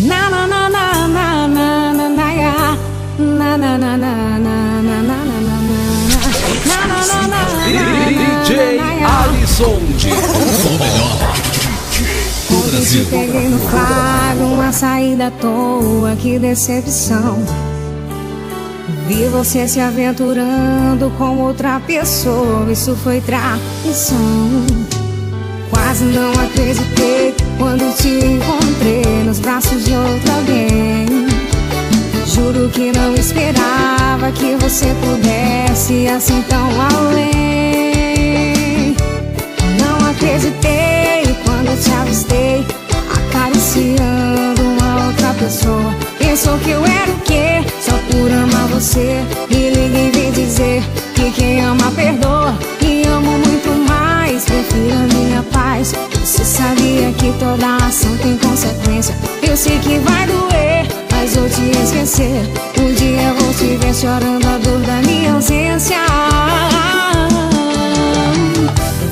Na na na na na na na na ya. Na na na na na na na na na na. DJ Alisson de O melhor do Te Brasil. peguei no flagra, uma saída à toa, que decepção. Vi você se aventurando com outra pessoa, isso foi traição. Quase não acreditei quando te encontrei nos braços de outro alguém. Juro que não esperava que você pudesse ir assim tão além. Não acreditei quando te avistei acariciando uma outra pessoa. Pensou que eu era o quê? Só por amar você. Me liga e vem dizer que quem ama perdoa. E amo muito mais, prefiro a minha paz. Você sabia que toda ação tem consequência. Eu sei que vai doer, mas vou te esquecer. Um dia eu vou te ver chorando a dor da minha ausência.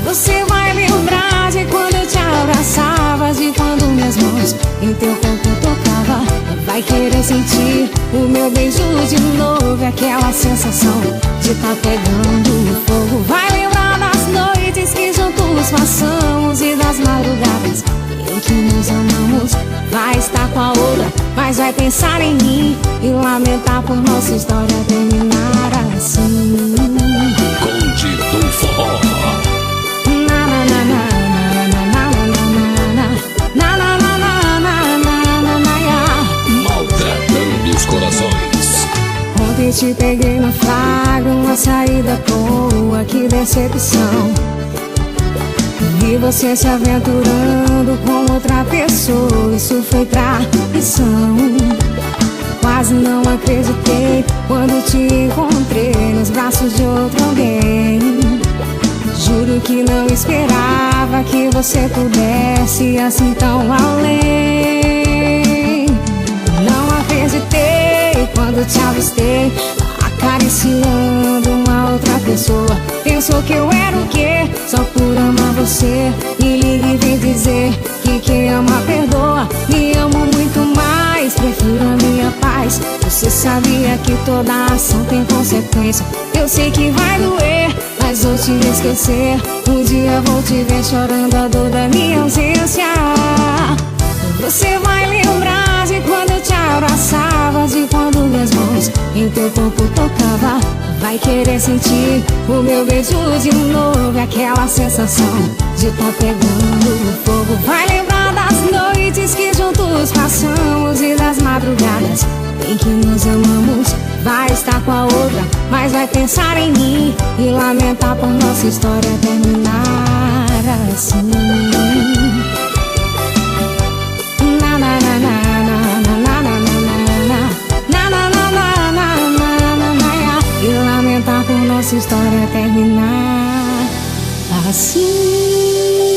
Você vai lembrar de quando eu te abraçava, de quando minhas mãos em teu corpo tocava. Vai querer sentir o meu beijo de novo, aquela sensação de tá pegando fogo. Vai lembrar das noites que juntos passamos e das madrugadas em que nos amamos. Vai estar com a outra, mas vai pensar em mim e lamentar por nossa história terminar assim. Conde do Forró. Maltratando os corações. Ontem te peguei no flagra, uma saída à toa, que decepção. Vi você se aventurando com outra pessoa, isso foi traição. Quase não acreditei quando te encontrei nos braços de outro alguém. Juro que não esperava que você pudesse ir assim tão além. Não acreditei quando te avistei acariciando uma outra pessoa. Pensou que eu era o quê? Só por amar você. Me liga e vem dizer que quem ama perdoa. Me amo muito mais, prefiro a minha paz. Você sabia que toda ação tem consequência. Eu sei que vai doer, mas vou te esquecer. Um dia vou te ver chorando a dor da minha ausência. Você vai lembrar de quando eu te abraçava, de quando minhas mãos em teu corpo tocava. Vai querer sentir o meu beijo de novo, aquela sensação de tá pegando fogo. Vai lembrar das noites que juntos passamos e das madrugadas em que nos amamos. Vai estar com a outra, mas vai pensar em mim e lamentar por nossa história terminar assim. Por nossa história terminar assim.